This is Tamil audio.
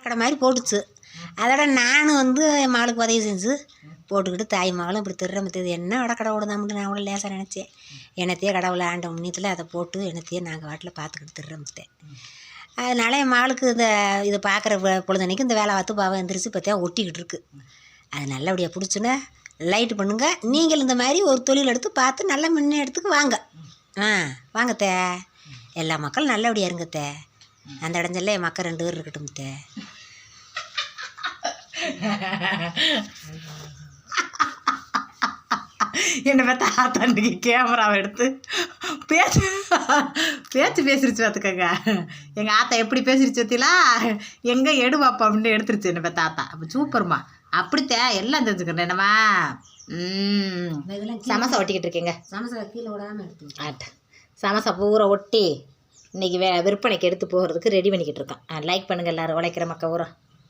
கடை மாதிரி போட்டுச்சு. அதோட நானும் வந்து என் மகளுக்கு உதவி செஞ்சு போட்டுக்கிட்டு தாய் மகளும் இப்படி திரும்ப என்ன வடக்கடை ஓடுதாம்ட்டு நான் அவ்வளோ லேசாக நினச்சேன். என்னத்தையே கடவுளை ஆண்ட முன்னியத்தில் அதை போட்டு என்னத்தையே நாங்கள் வாட்டில் பார்த்துக்கிட்டு திரும்பிட்டேன். அதனால் என் மகளுக்கு இதை பார்க்குற பொழுதன்னைக்கு இந்த வேலை பார்த்து பாவம் எந்திரிச்சு பற்றியா ஒட்டிக்கிட்டு இருக்கு. அது நல்லபடியாக பிடிச்சுன்னா லைட்டு பண்ணுங்க. நீங்கள் இந்த மாதிரி ஒரு தொழில் எடுத்து பார்த்து நல்ல முன்னேற்றத்துக்கு வாங்க. வாங்கத்தே. எல்லா மக்களும் நல்லபடியாக இருங்கத்தே. அந்த இடஞ்சல்ல என் மக்கள் 2 பேர் இருக்கட்டும் தே. என்னை பார்த்தா ஆத்தாண்டிக்கு கேமராவை எடுத்து பேச்சு பேசிருச்சு பார்த்துக்கங்க. எங்கள் ஆத்தா எப்படி பேசிருச்சு பற்றிலா எங்கே எடுவாப்பா அப்படின்னு எடுத்துருச்சு என்னை பார்த்தா ஆத்தா. அப்போ சூப்பர்மா. அப்படித்தே எல்லாம் தெரிஞ்சுக்கிறேன். என்னம்மா சமோசா ஒட்டிக்கிட்டு இருக்கீங்க. சமோசா கீழே விடாமல் எடுத்து சமோசா பூரா ஒட்டி இன்றைக்கி விற்பனைக்கு எடுத்து போகிறதுக்கு ரெடி பண்ணிக்கிட்டு இருக்கோம். லைக் பண்ணுங்கள் எல்லோரும். உழைக்கிற மக்கள் பூரா.